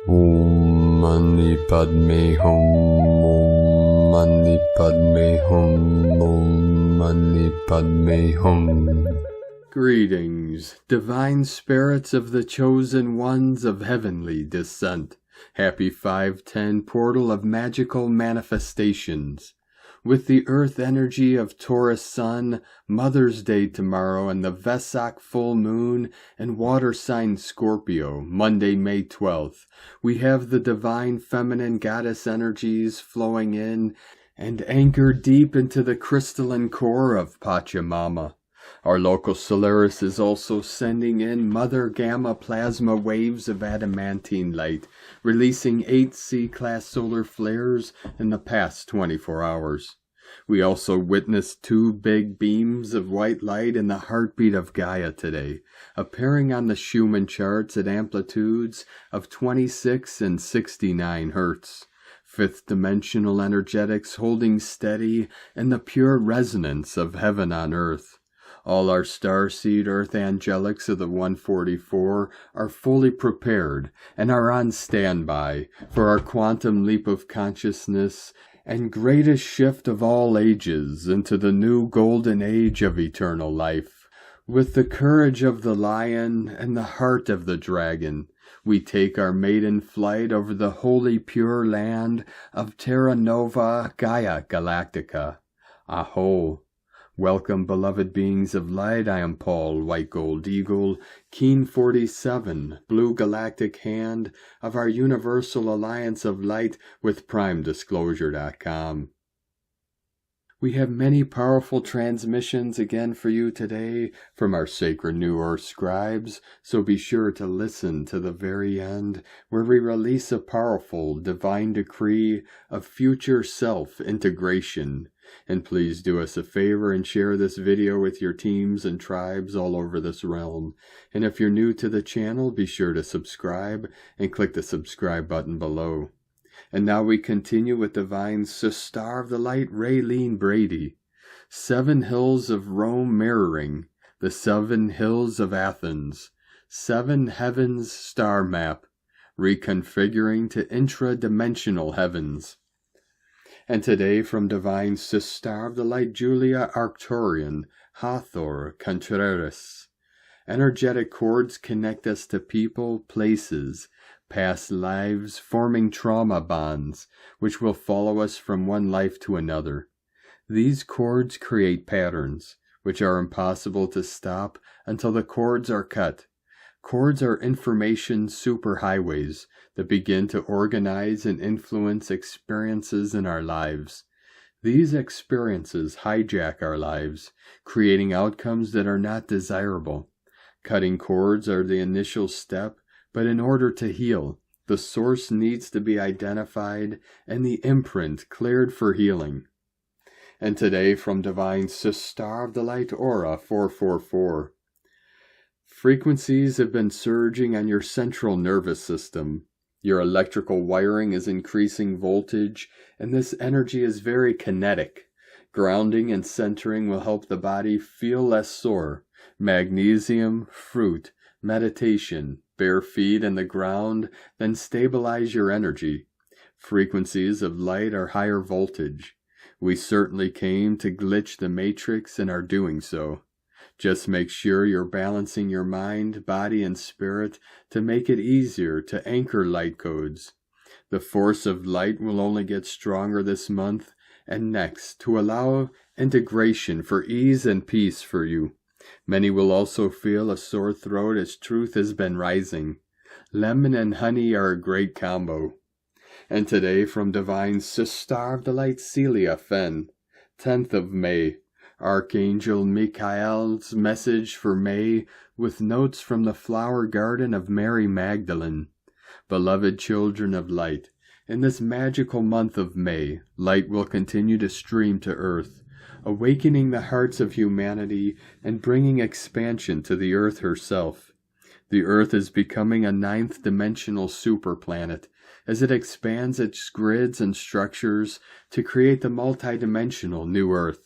Om Mani Padme Hum. Om Mani Padme Hum. Om Mani Padme Hum. Greetings, divine spirits of the chosen ones of heavenly descent. Happy 510 portal of magical manifestations. With the earth energy of Taurus Sun, Mother's Day tomorrow, and the Vesak full moon and water sign Scorpio, Monday, May 12th, we have the divine feminine goddess energies flowing in and anchored deep into the crystalline core of Pachamama. Our local Sirius is also sending in Mother Gamma plasma waves of adamantine light, releasing 8 C-class solar flares in the past 24 hours. We also witnessed 2 big beams of white light in the heartbeat of Gaia today, appearing on the Schumann charts at amplitudes of 26 and 69 Hertz. Fifth dimensional energetics holding steady in the pure resonance of heaven on earth. All our starseed earth angelics of the 144 are fully prepared and are on standby for our quantum leap of consciousness and greatest shift of all ages into the new golden age of eternal life. With the courage of the lion and the heart of the dragon, we take our maiden flight over the holy pure land of Terra Nova Gaia Galactica. A'ho. Welcome, beloved beings of light. I am Paul, White Gold Eagle, Keen 47, Blue Galactic Hand of our Universal Alliance of Light with PrimeDisclosure.com. We have many powerful transmissions again for you today from our sacred New Earth scribes, so be sure to listen to the very end, where we release a powerful divine decree of future self-integration. And please do us a favor and share this video with your teams and tribes all over this realm. And if you're new to the channel, be sure to subscribe and click the subscribe button below. And now we continue with Divine Sister of the Light, Raylene Brady. 7 hills of Rome mirroring the 7 hills of Athens. 7 heavens star map, reconfiguring to intra-dimensional heavens. And today from Divine Sister of the Light, Julia Arcturian, Hathor Contreras. Energetic cords connect us to people, places, past lives, forming trauma bonds, which will follow us from one life to another. These cords create patterns, which are impossible to stop until the cords are cut. Cords are information superhighways that begin to organize and influence experiences in our lives. These experiences hijack our lives, creating outcomes that are not desirable. Cutting cords are the initial step, but in order to heal, the source needs to be identified and the imprint cleared for healing. And today from Divine Sister of the Light, Aura 444. Frequencies have been surging on your central nervous system. Your electrical wiring is increasing voltage, and this energy is very kinetic. Grounding and centering will help the body feel less sore. Magnesium, fruit, meditation, bare feet in the ground, then stabilize your energy. Frequencies of light are higher voltage. We certainly came to glitch the matrix and are doing so. Just make sure you're balancing your mind, body, and spirit to make it easier to anchor light codes. The force of light will only get stronger this month and next to allow integration for ease and peace for you. Many will also feel a sore throat as truth has been rising. Lemon and honey are a great combo. And today from Divine Sister of the Light, Celia Fenn, 10th of May. Archangel Michael's message for May with notes from the flower garden of Mary Magdalene. Beloved children of light, in this magical month of May, light will continue to stream to earth, awakening the hearts of humanity and bringing expansion to the earth herself. The earth is becoming a 9th dimensional superplanet as it expands its grids and structures to create the multidimensional new earth.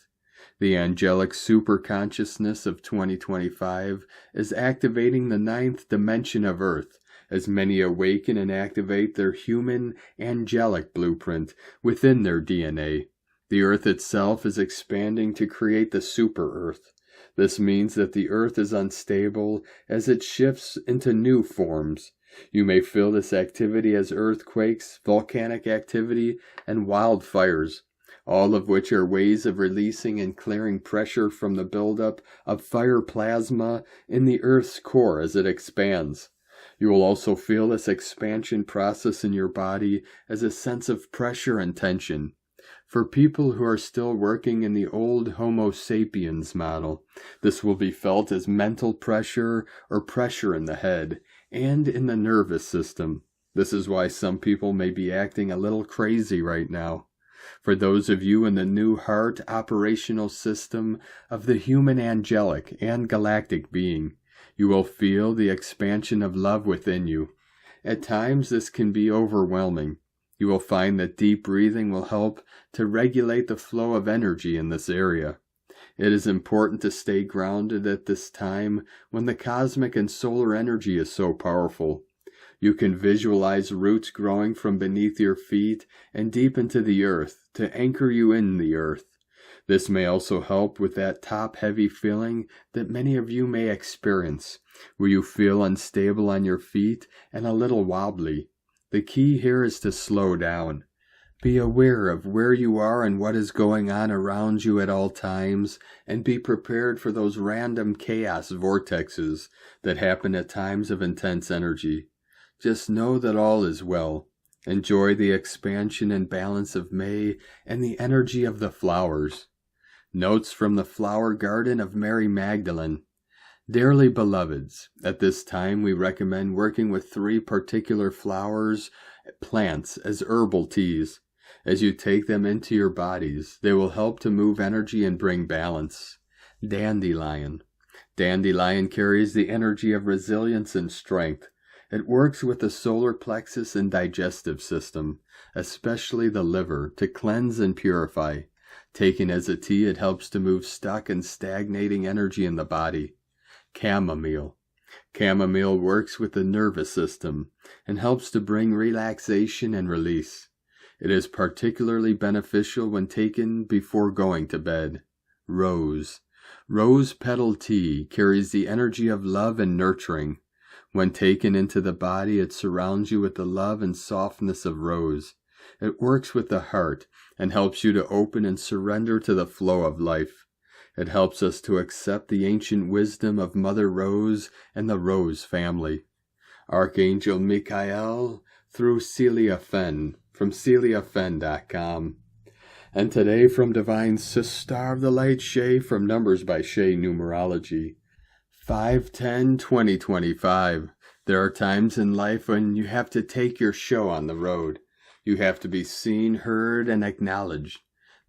The angelic superconsciousness of 2025 is activating the 9th dimension of Earth as many awaken and activate their human angelic blueprint within their DNA. The Earth itself is expanding to create the super Earth. This means that the Earth is unstable as it shifts into new forms. You may feel this activity as earthquakes, volcanic activity, and wildfires, all of which are ways of releasing and clearing pressure from the buildup of fire plasma in the Earth's core as it expands. You will also feel this expansion process in your body as a sense of pressure and tension. For people who are still working in the old Homo sapiens model, this will be felt as mental pressure or pressure in the head and in the nervous system. This is why some people may be acting a little crazy right now. For those of you in the new heart operational system of the human angelic and galactic being, you will feel the expansion of love within you. At times this can be overwhelming. You will find that deep breathing will help to regulate the flow of energy in this area. It is important to stay grounded at this time when the cosmic and solar energy is so powerful. You can visualize roots growing from beneath your feet and deep into the earth to anchor you in the earth. This may also help with that top-heavy feeling that many of you may experience, where you feel unstable on your feet and a little wobbly. The key here is to slow down. Be aware of where you are and what is going on around you at all times, and be prepared for those random chaos vortexes that happen at times of intense energy. Just know that all is well. Enjoy the expansion and balance of May and the energy of the flowers. Notes from the flower garden of Mary Magdalene. Dearly beloveds, at this time we recommend working with 3 particular plants as herbal teas. As you take them into your bodies, they will help to move energy and bring balance. Dandelion. Dandelion carries the energy of resilience and strength. It works with the solar plexus and digestive system, especially the liver, to cleanse and purify. Taken as a tea, it helps to move stuck and stagnating energy in the body. Chamomile. Chamomile works with the nervous system and helps to bring relaxation and release. It is particularly beneficial when taken before going to bed. Rose. Rose petal tea carries the energy of love and nurturing. When taken into the body, it surrounds you with the love and softness of rose. It works with the heart and helps you to open and surrender to the flow of life. It helps us to accept the ancient wisdom of Mother Rose and the Rose family. Archangel Michael through Celia Fenn from CeliaFenn.com. And today from Divine Sister of the Light Shay from Numbers by Shay Numerology. 5/10/2025. There are times in life when you have to take your show on the road. You have to be seen, heard, and acknowledged.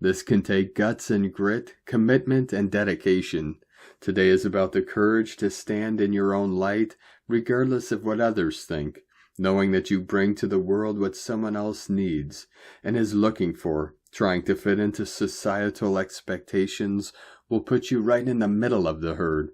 This can take guts and grit, commitment, and dedication. Today is about the courage to stand in your own light, regardless of what others think, knowing that you bring to the world what someone else needs and is looking for. Trying to fit into societal expectations will put you right in the middle of the herd.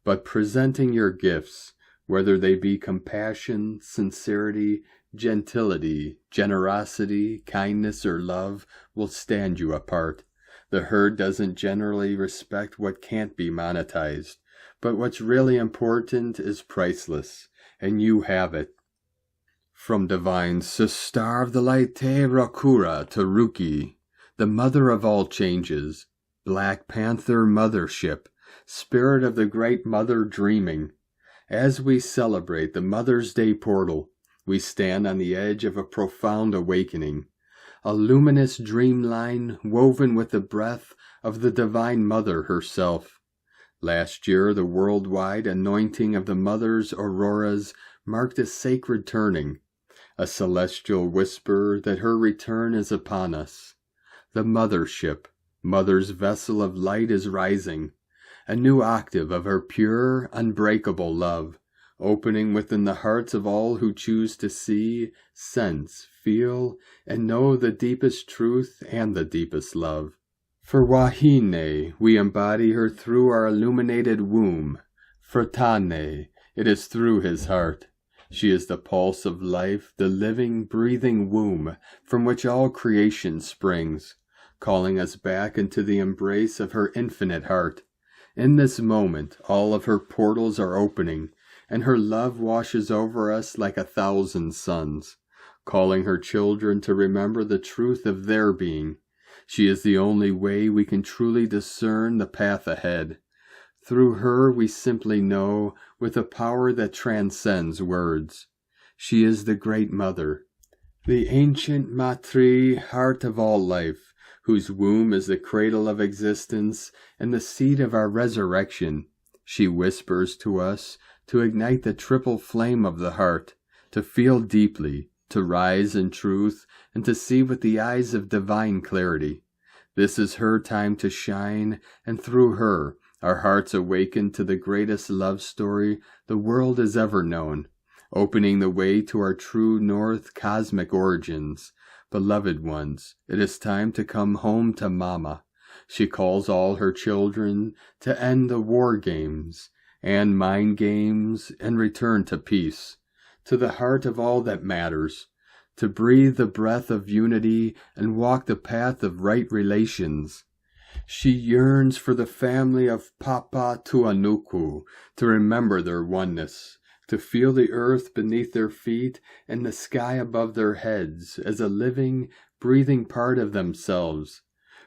But presenting your gifts, whether they be compassion, sincerity, gentility, generosity, kindness, or love, will stand you apart. The herd doesn't generally respect what can't be monetized, but what's really important is priceless, and you have it. From Divine Sister of the Light Te Rakura Taruki, the mother of all changes, Black Panther Mothership, Spirit of the Great Mother Dreaming. As we celebrate the Mother's Day portal, we stand on the edge of a profound awakening, a luminous dream line woven with the breath of the Divine Mother herself. Last year, the worldwide anointing of the Mother's auroras marked a sacred turning, a celestial whisper that her return is upon us. The Mothership, Mother's vessel of light, is rising, a new octave of her pure, unbreakable love, opening within the hearts of all who choose to see, sense, feel, and know the deepest truth and the deepest love. For Wahine, we embody her through our illuminated womb. For Tane, it is through his heart. She is the pulse of life, the living, breathing womb from which all creation springs, calling us back into the embrace of her infinite heart. In this moment, all of her portals are opening, and her love washes over us like 1,000 suns, calling her children to remember the truth of their being. She is the only way we can truly discern the path ahead. Through her we simply know with a power that transcends words. She is the Great Mother, the ancient Matri, heart of all life, whose womb is the cradle of existence and the seed of our resurrection. She whispers to us to ignite the triple flame of the heart, to feel deeply, to rise in truth, and to see with the eyes of divine clarity. This is her time to shine, and through her, our hearts awaken to the greatest love story the world has ever known, opening the way to our true north cosmic origins. Beloved ones, it is time to come home to Mama. She calls all her children to end the war games and mind games and return to peace, to the heart of all that matters, to breathe the breath of unity and walk the path of right relations. She yearns for the family of Papa Tuanuku to remember their oneness, to feel the earth beneath their feet and the sky above their heads as a living, breathing part of themselves.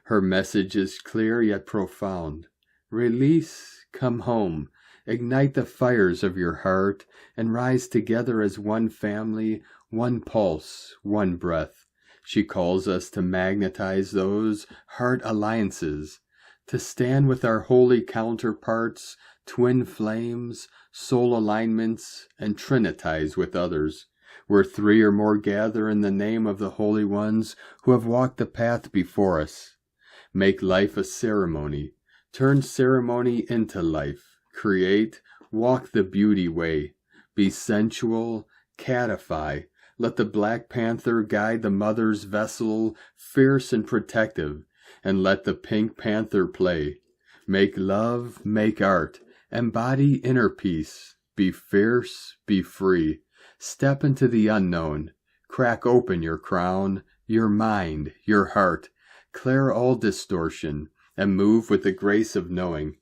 Her message is clear yet profound. Release, come home, ignite the fires of your heart, and rise together as one family, one pulse, one breath. She calls us to magnetize those heart alliances, to stand with our holy counterparts, twin flames, soul alignments, and trinitize with others, where 3 or more gather in the name of the holy ones who have walked the path before us. Make life a ceremony. Turn ceremony into life. Create, walk the beauty way. Be sensual, catify. Let the Black Panther guide the mother's vessel, fierce and protective, and let the Pink Panther play. Make love, make art, embody inner peace. Be fierce, be free. Step into the unknown. Crack open your crown, your mind, your heart. Clear all distortion, and move with the grace of knowing.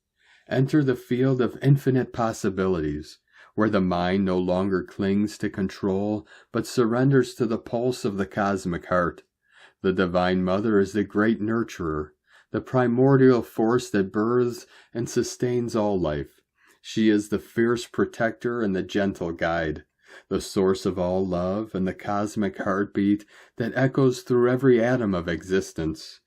Enter the field of infinite possibilities, where the mind no longer clings to control, but surrenders to the pulse of the cosmic heart. The Divine Mother is the great nurturer, the primordial force that births and sustains all life. She is the fierce protector and the gentle guide, the source of all love and the cosmic heartbeat that echoes through every atom of existence.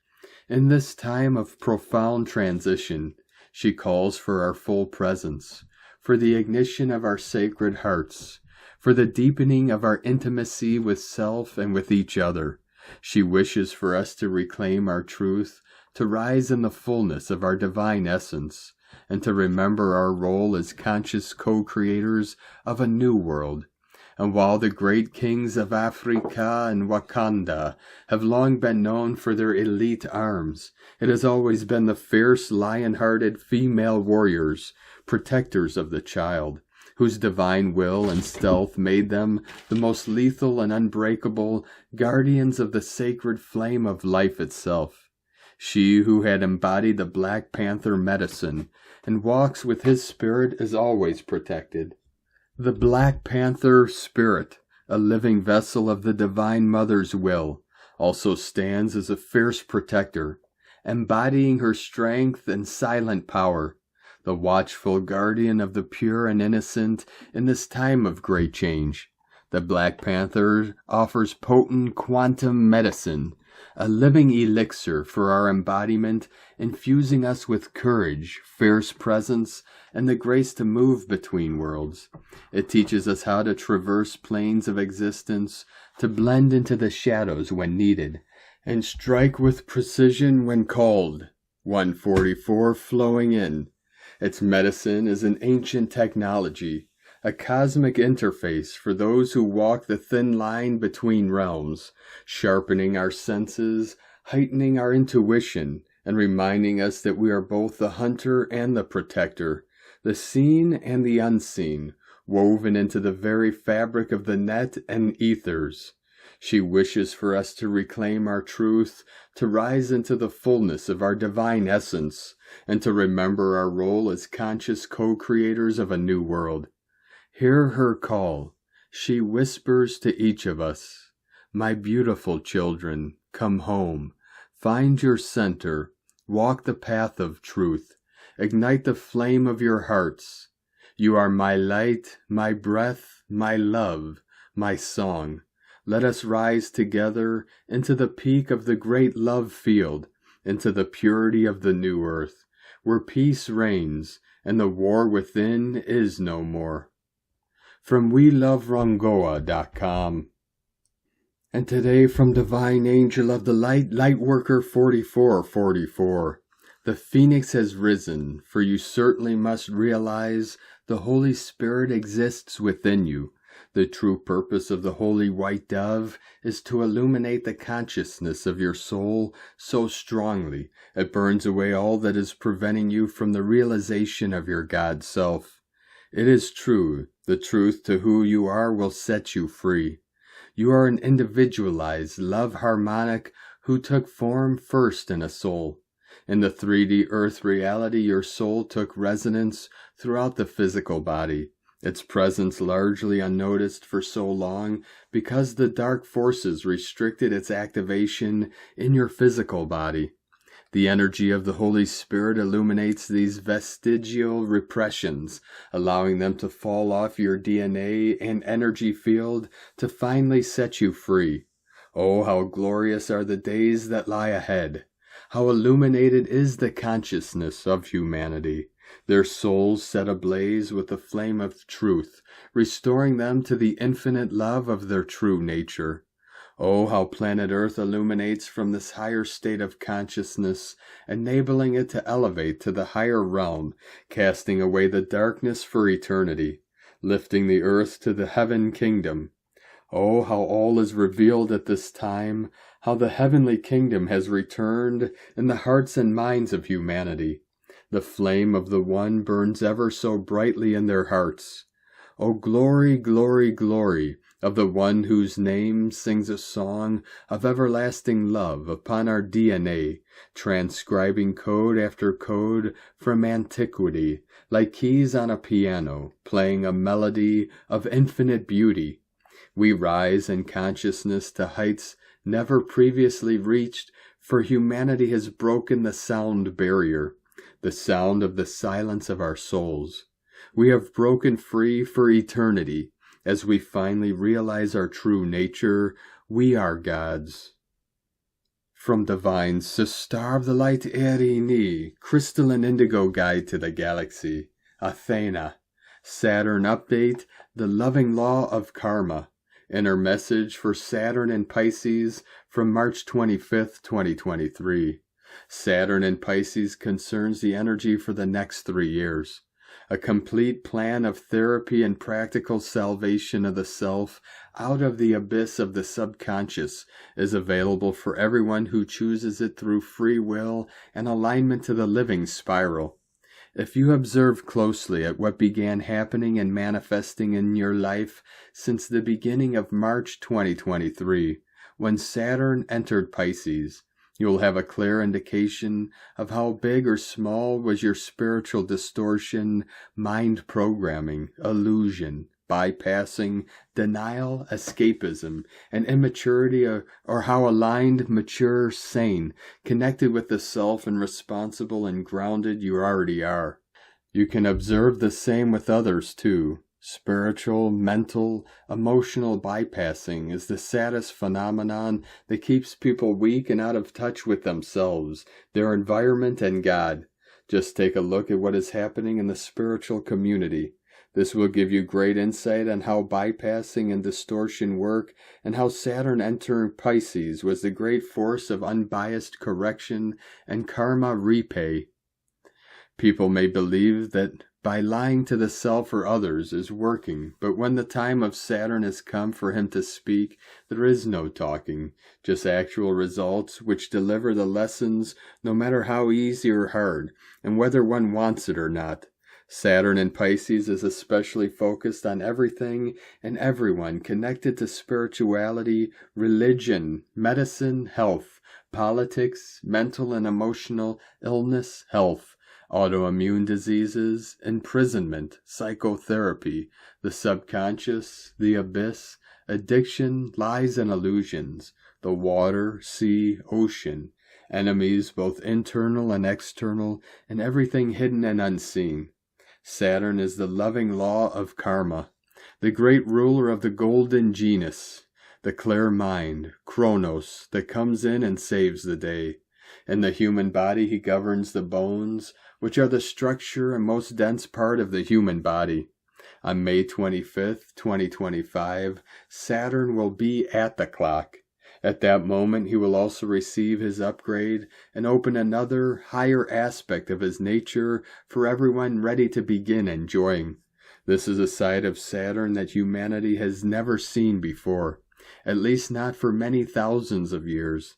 In this time of profound transition, she calls for our full presence, for the ignition of our sacred hearts, for the deepening of our intimacy with self and with each other. She wishes for us to reclaim our truth, to rise in the fullness of our divine essence, and to remember our role as conscious co-creators of a new world. And while the great kings of Africa and Wakanda have long been known for their elite arms, it has always been the fierce, lion-hearted female warriors, protectors of the child, whose divine will and stealth made them the most lethal and unbreakable guardians of the sacred flame of life itself. She who had embodied the Black Panther medicine and walks with his spirit is always protected. The Black Panther spirit, a living vessel of the Divine Mother's will, also stands as a fierce protector, embodying her strength and silent power, the watchful guardian of the pure and innocent in this time of great change. The Black Panther offers potent quantum medicine, a living elixir for our embodiment, infusing us with courage, fierce presence, and the grace to move between worlds. It teaches us how to traverse planes of existence, to blend into the shadows when needed, and strike with precision when called. 144 flowing in. Its medicine is an ancient technology, a cosmic interface for those who walk the thin line between realms, sharpening our senses, heightening our intuition, and reminding us that we are both the hunter and the protector, the seen and the unseen, woven into the very fabric of the net and ethers. She wishes for us to reclaim our truth, to rise into the fullness of our divine essence, and to remember our role as conscious co-creators of a new world. Hear her call. She whispers to each of us, "My beautiful children, come home. Find your center. Walk the path of truth. Ignite the flame of your hearts. You are my light, my breath, my love, my song. Let us rise together into the peak of the great love field, into the purity of the new earth, where peace reigns and the war within is no more." From WeLoveRongoa.com. And today from Divine Angel of the Light, Lightworker 4444. The Phoenix has risen, for you certainly must realize the Holy Spirit exists within you. The true purpose of the Holy White Dove is to illuminate the consciousness of your soul so strongly it burns away all that is preventing you from the realization of your God self. It is true, the truth to who you are will set you free. You are an individualized love harmonic who took form first in a soul. In the 3D earth reality, your soul took resonance throughout the physical body, its presence largely unnoticed for so long because the dark forces restricted its activation in your physical body. The energy of the Holy Spirit illuminates these vestigial repressions, allowing them to fall off your DNA and energy field to finally set you free. Oh, how glorious are the days that lie ahead! How illuminated is the consciousness of humanity, their souls set ablaze with the flame of truth, restoring them to the infinite love of their true nature. Oh, how planet Earth illuminates from this higher state of consciousness, enabling it to elevate to the higher realm, casting away the darkness for eternity, lifting the earth to the heaven kingdom. Oh, how all is revealed at this time, how the heavenly kingdom has returned in the hearts and minds of humanity. The flame of the One burns ever so brightly in their hearts. Oh, glory, glory, glory of the One whose name sings a song of everlasting love upon our DNA, transcribing code after code from antiquity, like keys on a piano, playing a melody of infinite beauty. We rise in consciousness to heights never previously reached, for humanity has broken the sound barrier, the sound of the silence of our souls. We have broken free for eternity as we finally realize our true nature. We are gods. From Divine Star of the Light Erini, Crystalline Indigo Guide to the Galaxy, Athena, Saturn Update, The Loving Law of Karma. Inner message for Saturn and Pisces from March 25th, 2023. Saturn in Pisces concerns the energy for the next 3 years. A complete plan of therapy and practical salvation of the self out of the abyss of the subconscious is available for everyone who chooses it through free will and alignment to the living spiral. If you observe closely at what began happening and manifesting in your life since the beginning of March 2023, when Saturn entered Pisces, you will have a clear indication of how big or small was your spiritual distortion, mind programming, illusion, bypassing, denial, escapism, and immaturity, or how aligned, mature, sane, connected with the self and responsible and grounded you already are. You can observe the same with others too. Spiritual, mental, emotional bypassing is the saddest phenomenon that keeps people weak and out of touch with themselves, their environment, and God. Just take a look at what is happening in the spiritual community. This will give you great insight on how bypassing and distortion work, and how Saturn entering Pisces was the great force of unbiased correction and karma repay. People may believe that by lying to the self or others is working, but when the time of Saturn has come for him to speak, there is no talking, just actual results which deliver the lessons no matter how easy or hard, and whether one wants it or not. Saturn in Pisces is especially focused on everything and everyone connected to spirituality, religion, medicine, health, politics, mental and emotional illness, health, autoimmune diseases, imprisonment, psychotherapy, the subconscious, the abyss, addiction, lies and illusions, the water, sea, ocean, enemies both internal and external, and everything hidden and unseen. Saturn is the loving law of karma, the great ruler of the golden genus, the clear mind, Chronos, that comes in and saves the day. In the human body he governs the bones, which are the structure and most dense part of the human body. On May 25th, 2025, Saturn will be at the clock. At that moment he will also receive his upgrade and open another, higher aspect of his nature for everyone ready to begin enjoying. This is a side of Saturn that humanity has never seen before, at least not for many thousands of years.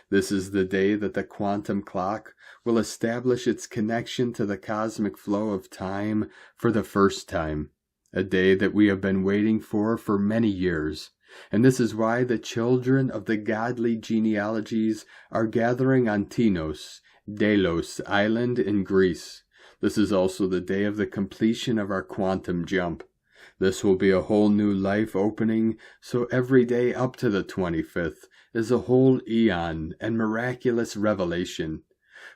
This is the day that the quantum clock will establish its connection to the cosmic flow of time for the first time, a day that we have been waiting for many years. And this is why the children of the godly genealogies are gathering on Tinos, Delos island in Greece. This is also the day of the completion of our quantum jump. This will be a whole new life opening, so every day up to the 25th is a whole eon and miraculous revelation.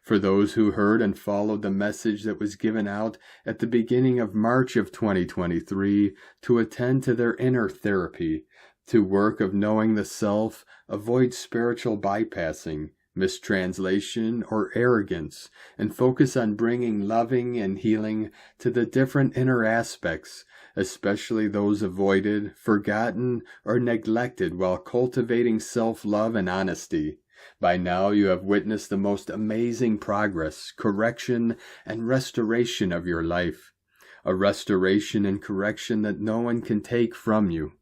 For those who heard and followed the message that was given out at the beginning of March of 2023 to attend to their inner therapy, to work of knowing the self, avoid spiritual bypassing, mistranslation, or arrogance, and focus on bringing loving and healing to the different inner aspects, especially those avoided, forgotten, or neglected while cultivating self-love and honesty. By now you have witnessed the most amazing progress, correction, and restoration of your life. A restoration and correction that no one can take from you.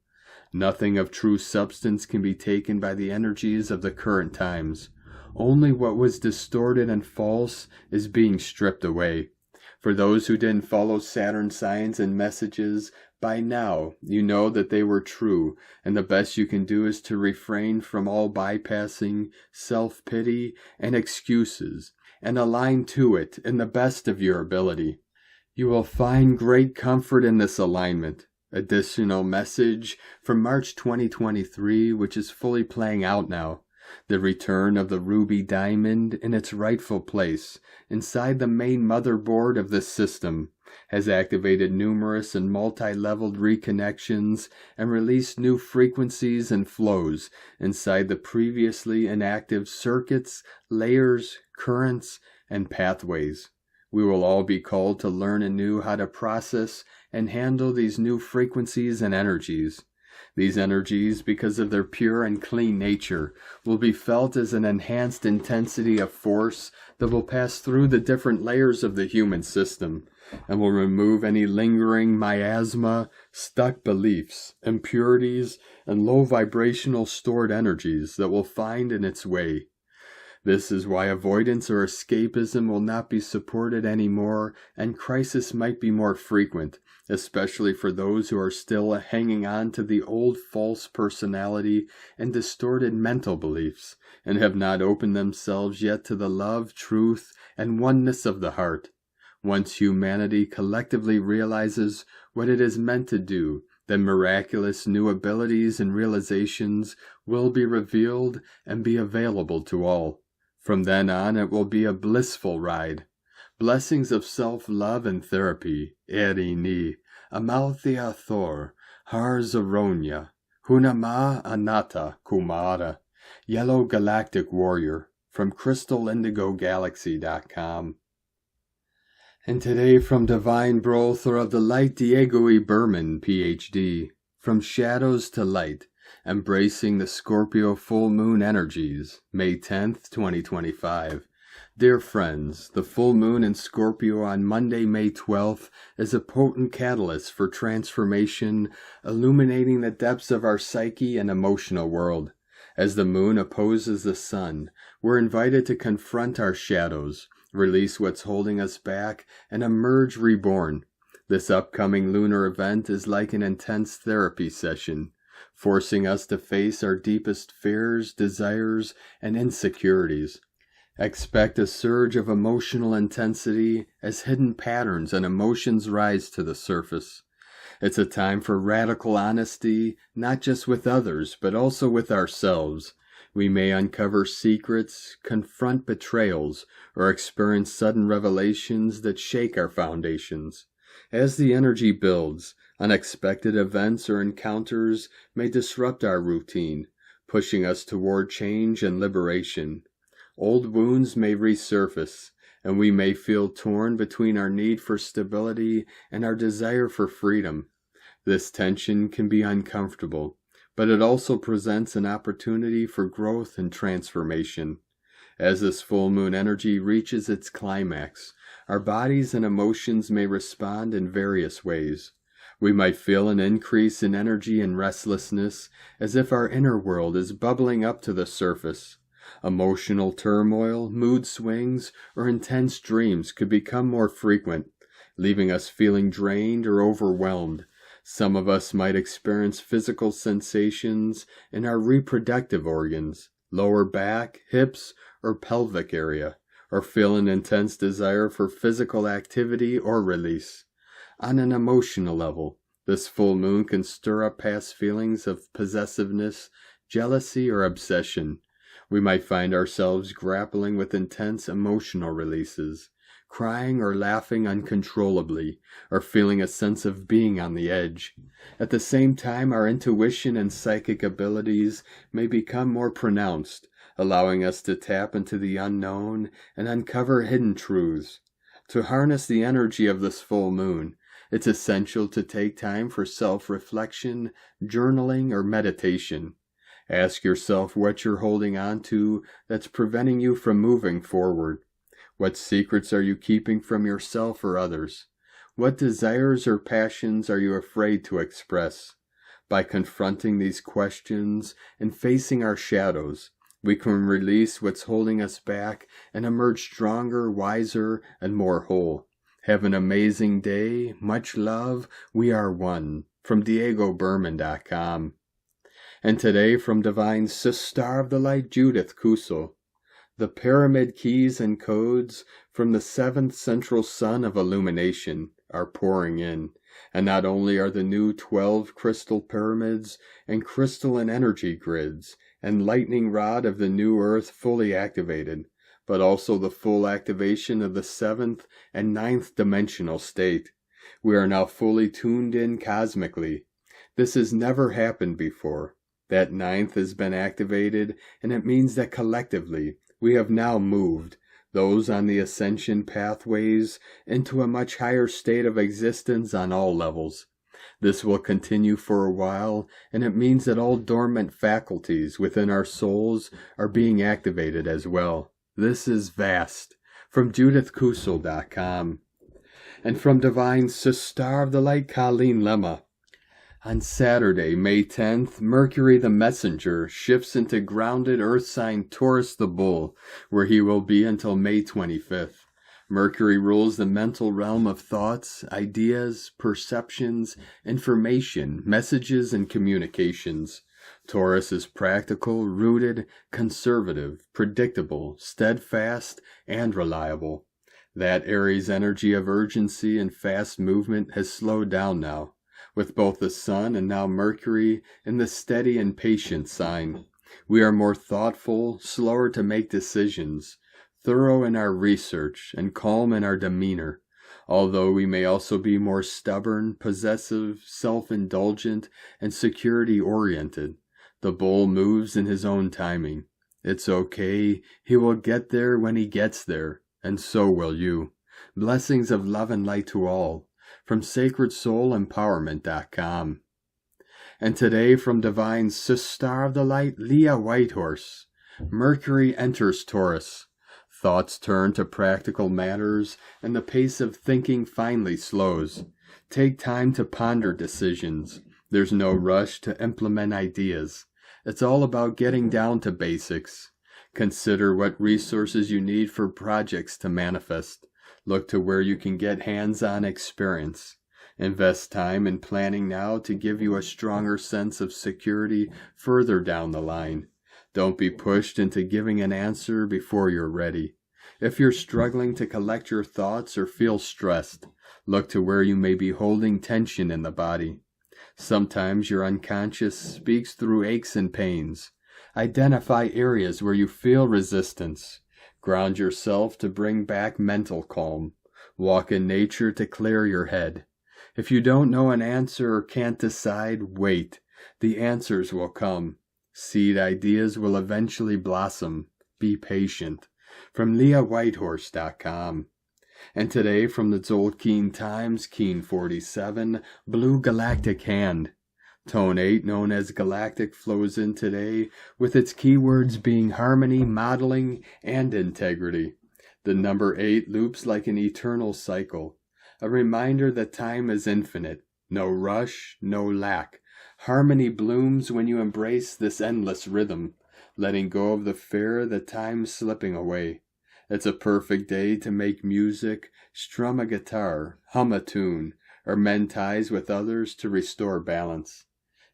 Nothing of true substance can be taken by the energies of the current times. Only what was distorted and false is being stripped away. For those who didn't follow Saturn signs and messages, by now you know that they were true, and the best you can do is to refrain from all bypassing, self-pity, and excuses, and align to it in the best of your ability. You will find great comfort in this alignment. Additional message from March 2023, which is fully playing out now. The return of the ruby diamond in its rightful place inside the main motherboard of this system has activated numerous and multi-leveled reconnections and released new frequencies and flows inside the previously inactive circuits, layers, currents, and pathways. We will all be called to learn anew how to process and handle these new frequencies and energies. These energies, because of their pure and clean nature, will be felt as an enhanced intensity of force that will pass through the different layers of the human system and will remove any lingering miasma, stuck beliefs, impurities, and low vibrational stored energies that will find in its way. This is why avoidance or escapism will not be supported anymore, and crisis might be more frequent, especially for those who are still hanging on to the old false personality and distorted mental beliefs, and have not opened themselves yet to the love, truth, and oneness of the heart. Once humanity collectively realizes what it is meant to do, then miraculous new abilities and realizations will be revealed and be available to all. From then on, it will be a blissful ride. Blessings of self-love and therapy, Erini, Amalthea Thor, Har Zaronia, Hunama Anata Kumara, Yellow Galactic Warrior, from crystalindigogalaxy.com. And today from Divine Brother of the Light, Diego E. Berman, Ph.D., from Shadows to Light, Embracing the Scorpio Full Moon Energies, May 10th, 2025. Dear friends, the full moon in Scorpio on Monday, May 12th is a potent catalyst for transformation, illuminating the depths of our psyche and emotional world. As the moon opposes the sun, we're invited to confront our shadows, release what's holding us back, and emerge reborn. This upcoming lunar event is like an intense therapy session, forcing us to face our deepest fears, desires, and insecurities. Expect a surge of emotional intensity as hidden patterns and emotions rise to the surface. It's a time for radical honesty, not just with others, but also with ourselves. We may uncover secrets, confront betrayals, or experience sudden revelations that shake our foundations. As the energy builds, unexpected events or encounters may disrupt our routine, pushing us toward change and liberation. Old wounds may resurface, and we may feel torn between our need for stability and our desire for freedom. This tension can be uncomfortable, but it also presents an opportunity for growth and transformation. As this full moon energy reaches its climax, our bodies and emotions may respond in various ways. We might feel an increase in energy and restlessness, as if our inner world is bubbling up to the surface. Emotional turmoil, mood swings, or intense dreams could become more frequent, leaving us feeling drained or overwhelmed. Some of us might experience physical sensations in our reproductive organs, lower back, hips, or pelvic area, or feel an intense desire for physical activity or release. On an emotional level, this full moon can stir up past feelings of possessiveness, jealousy, or obsession. We might find ourselves grappling with intense emotional releases, crying or laughing uncontrollably, or feeling a sense of being on the edge. At the same time, our intuition and psychic abilities may become more pronounced, allowing us to tap into the unknown and uncover hidden truths. To harness the energy of this full moon, it's essential to take time for self-reflection, journaling, or meditation. Ask yourself what you're holding on to that's preventing you from moving forward. What secrets are you keeping from yourself or others? What desires or passions are you afraid to express? By confronting these questions and facing our shadows, we can release what's holding us back and emerge stronger, wiser, and more whole. Have an amazing day. Much love. We are one. From DiegoBerman.com. And today from Divine Star of the Light, Judith Kusel. The pyramid keys and codes from the 7th Central Sun of Illumination are pouring in, and not only are the new 12 crystal pyramids and crystalline energy grids and lightning rod of the new Earth fully activated, but also the full activation of the 7th and 9th dimensional state. We are now fully tuned in cosmically. This has never happened before. That 9th has been activated, and it means that collectively we have now moved, those on the ascension pathways, into a much higher state of existence on all levels. This will continue for a while, and it means that all dormant faculties within our souls are being activated as well. This is vast. From JudithKusel.com. And from Divine Star of the Light, Colleen Lemma. On Saturday, May 10th, Mercury the Messenger shifts into grounded Earth sign Taurus the Bull, where he will be until May 25th. Mercury rules the mental realm of thoughts, ideas, perceptions, information, messages, and communications. Taurus is practical, rooted, conservative, predictable, steadfast, and reliable. That Aries energy of urgency and fast movement has slowed down now, with both the Sun and now Mercury in the steady and patient sign. We are more thoughtful, slower to make decisions, thorough in our research, and calm in our demeanor, although we may also be more stubborn, possessive, self-indulgent, and security-oriented. The bull moves in his own timing. It's okay, he will get there when he gets there, and so will you. Blessings of love and light to all. From SacredSoulEmpowerment.com. And today from Divine Star of the Light, Leah Whitehorse. Mercury enters Taurus. Thoughts turn to practical matters, and the pace of thinking finally slows. Take time to ponder decisions. There's no rush to implement ideas. It's all about getting down to basics. Consider what resources you need for projects to manifest. Look to where you can get hands-on experience. Invest time in planning now to give you a stronger sense of security further down the line. Don't be pushed into giving an answer before you're ready. If you're struggling to collect your thoughts or feel stressed, look to where you may be holding tension in the body. Sometimes your unconscious speaks through aches and pains. Identify areas where you feel resistance. Ground yourself to bring back mental calm. Walk in nature to clear your head. If you don't know an answer or can't decide, wait. The answers will come. Seed ideas will eventually blossom. Be patient. From LeahWhitehorse.com. And today from the Tzolk'in Times, Keen 47, Blue Galactic Hand. Tone 8, known as Galactic, flows in today, with its keywords being harmony, modeling, and integrity. The number 8 loops like an eternal cycle, a reminder that time is infinite, no rush, no lack. Harmony blooms when you embrace this endless rhythm, letting go of the fear that time's slipping away. It's a perfect day to make music, strum a guitar, hum a tune, or mend ties with others to restore balance.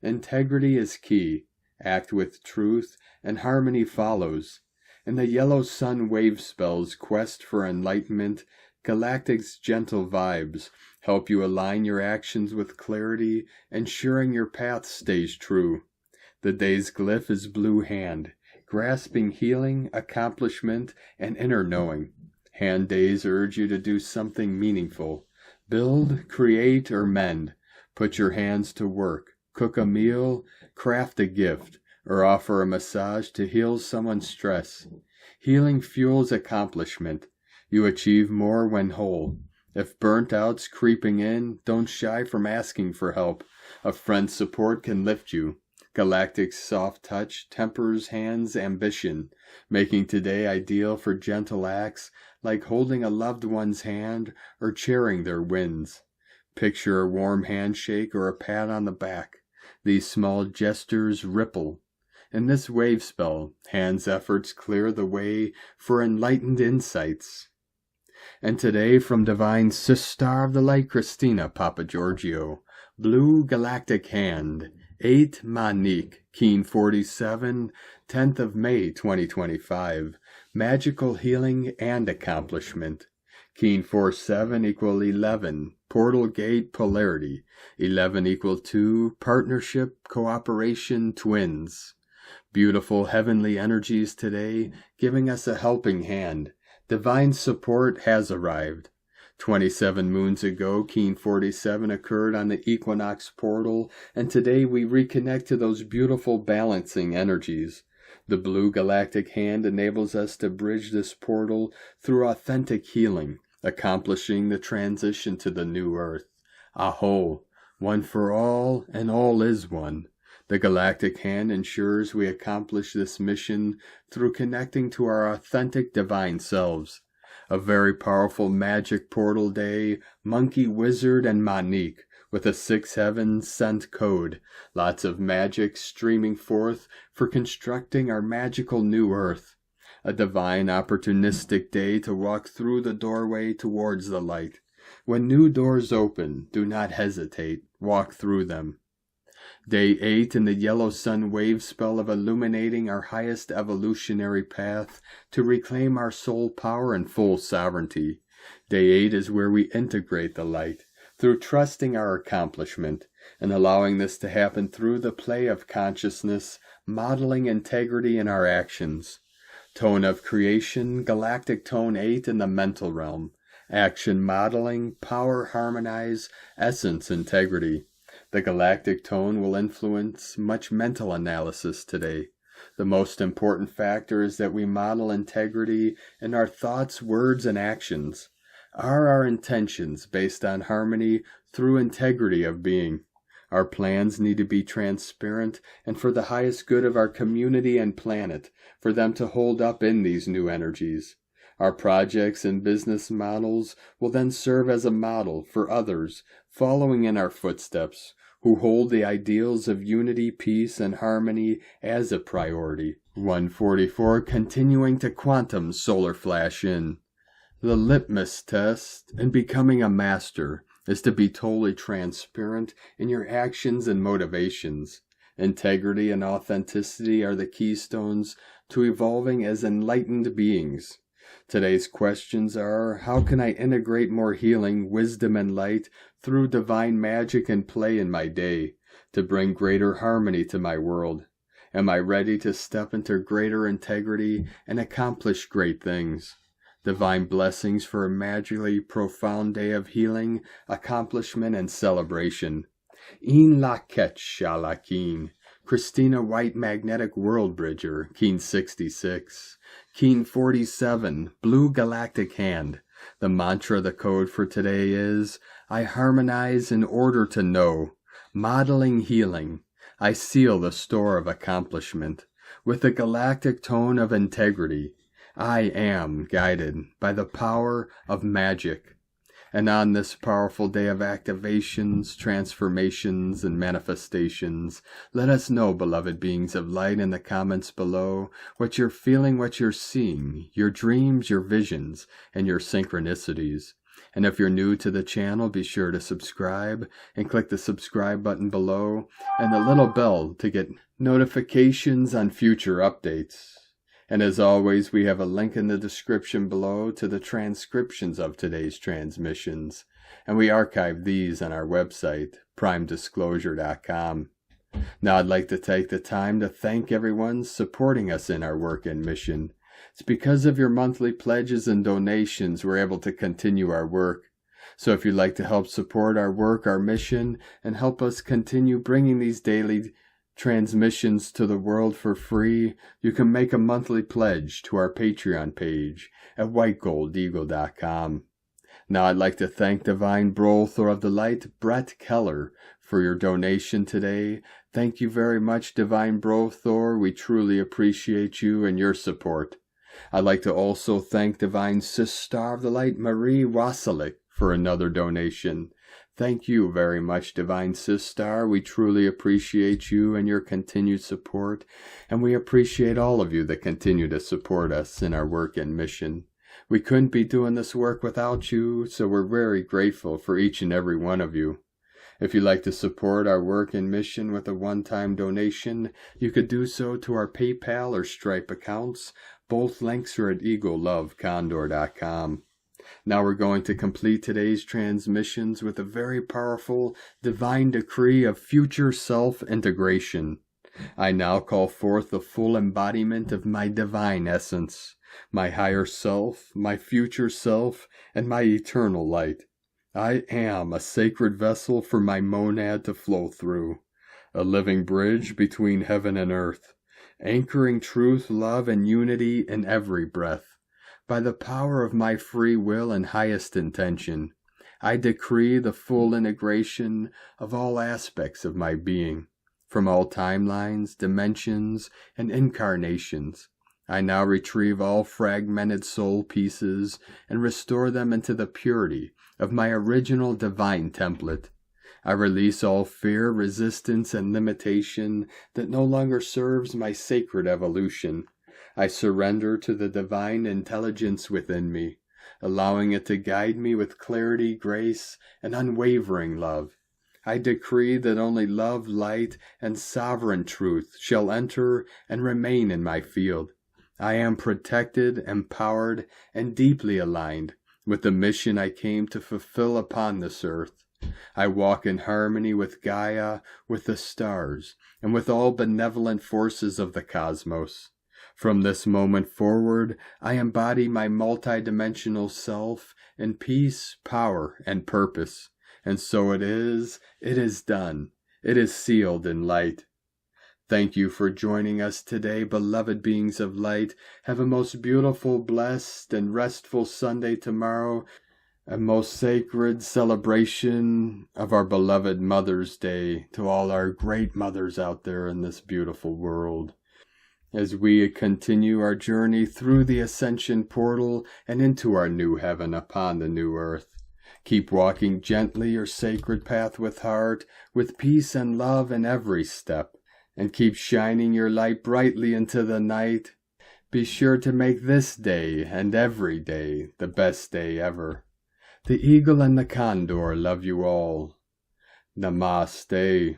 Integrity is key. Act with truth, and harmony follows. In the yellow sun wave spell's quest for enlightenment, Galactic's gentle vibes help you align your actions with clarity, ensuring your path stays true. The day's glyph is blue hand, grasping healing, accomplishment, and inner knowing. Hand days urge you to do something meaningful. Build, create, or mend. Put your hands to work. Cook a meal, craft a gift, or offer a massage to heal someone's stress. Healing fuels accomplishment. You achieve more when whole. If burnt out's creeping in, don't shy from asking for help. A friend's support can lift you. Galactic's soft touch tempers hands' ambition, making today ideal for gentle acts like holding a loved one's hand or cheering their wins. Picture a warm handshake or a pat on the back. These small gestures ripple. In this wave spell, hands' efforts clear the way for enlightened insights. And today from Divine Sister of the Light Christina Papagiorgio, Blue Galactic Hand, 8 Monique, Keen 47, 10th of May 2025, Magical Healing and Accomplishment. Keen 47 equal 11, Portal Gate Polarity, 11 equal 2, Partnership, Cooperation, Twins. Beautiful heavenly energies today, giving us a helping hand. Divine support has arrived. 27 moons ago, Keen 47 occurred on the equinox portal, and today we reconnect to those beautiful balancing energies. The blue galactic hand enables us to bridge this portal through authentic healing, accomplishing the transition to the new earth. A'ho, one for all, and all is one. The galactic hand ensures we accomplish this mission through connecting to our authentic divine selves. A very powerful magic portal day, Monkey, Wizard, and Monique, with a 6 heaven scent code. Lots of magic streaming forth for constructing our magical new earth. A divine opportunistic day to walk through the doorway towards the light. When new doors open, do not hesitate, walk through them. Day 8 in the yellow sun wave spell of illuminating our highest evolutionary path to reclaim our soul power and full sovereignty. Day 8 is where we integrate the light through trusting our accomplishment and allowing this to happen through the play of consciousness, modeling integrity in our actions. Tone of creation, galactic tone 8 in the mental realm. Action modeling, power harmonize, essence integrity. The galactic tone will influence much mental analysis today. The most important factor is that we model integrity in our thoughts, words, and actions. Are our intentions based on harmony through integrity of being? Our plans need to be transparent and for the highest good of our community and planet, for them to hold up in these new energies. Our projects and business models will then serve as a model for others following in our footsteps, who hold the ideals of unity, peace, and harmony as a priority. 144, continuing to quantum solar flash in. The litmus test in becoming a master is to be totally transparent in your actions and motivations. Integrity and authenticity are the keystones to evolving as enlightened beings. Today's questions are, how can I integrate more healing, wisdom, and light through divine magic and play in my day to bring greater harmony to my world? Am I ready to step into greater integrity and accomplish great things? Divine blessings for a magically profound day of healing, accomplishment, and celebration. In Laket Shalakin, Christina White Magnetic World Bridger, Keen 66. Keen 47, Blue Galactic Hand. The mantra, the code for today is, I harmonize in order to know. Modeling healing. I seal the store of accomplishment. With the galactic tone of integrity. I am guided by the power of magic. And on this powerful day of activations, transformations, and manifestations, let us know, beloved beings of light, in the comments below, what you're feeling, what you're seeing, your dreams, your visions, and your synchronicities. And if you're new to the channel, be sure to subscribe and click the subscribe button below and the little bell to get notifications on future updates. And as always, we have a link in the description below to the transcriptions of today's transmissions, and we archive these on our website, primedisclosure.com. Now I'd like to take the time to thank everyone supporting us in our work and mission. It's because of your monthly pledges and donations we're able to continue our work. So if you'd like to help support our work, our mission, and help us continue bringing these daily transmissions to the world for free, you can make a monthly pledge to our Patreon page at whitegoldeagle.com. Now I'd like to thank Divine Brothor of the Light, Brett Keller, for your donation today. Thank you very much, Divine Brothor. We truly appreciate you and your support. I'd like to also thank Divine Sister of the Light, Marie Wasalik, for another donation. Thank you very much, Divine Sister. We truly appreciate you and your continued support, and we appreciate all of you that continue to support us in our work and mission. We couldn't be doing this work without you, so we're very grateful for each and every one of you. If you'd like to support our work and mission with a one-time donation, you could do so to our PayPal or Stripe accounts. Both links are at eaglelovecondor.com. Now we're going to complete today's transmissions with a very powerful divine decree of future self-integration. I now call forth the full embodiment of my divine essence, my higher self, my future self, and my eternal light. I am a sacred vessel for my monad to flow through, a living bridge between heaven and earth, anchoring truth, love, and unity in every breath. By the power of my free will and highest intention, I decree the full integration of all aspects of my being, from all timelines, dimensions, and incarnations. I now retrieve all fragmented soul pieces and restore them into the purity of my original divine template. I release all fear, resistance, and limitation that no longer serves my sacred evolution. I surrender to the divine intelligence within me, allowing it to guide me with clarity, grace, and unwavering love. I decree that only love, light, and sovereign truth shall enter and remain in my field. I am protected, empowered, and deeply aligned with the mission I came to fulfill upon this earth. I walk in harmony with Gaia, with the stars, and with all benevolent forces of the cosmos. From this moment forward, I embody my multidimensional self in peace, power, and purpose. And so it is done. It is sealed in light. Thank you for joining us today, beloved beings of light. Have a most beautiful, blessed, and restful Sunday tomorrow, a most sacred celebration of our beloved Mother's Day to all our great mothers out there in this beautiful world. As we continue our journey through the ascension portal and into our new heaven upon the new earth. Keep walking gently your sacred path with heart, with peace and love in every step, and keep shining your light brightly into the night. Be sure to make this day and every day the best day ever. The eagle and the condor love you all. Namaste.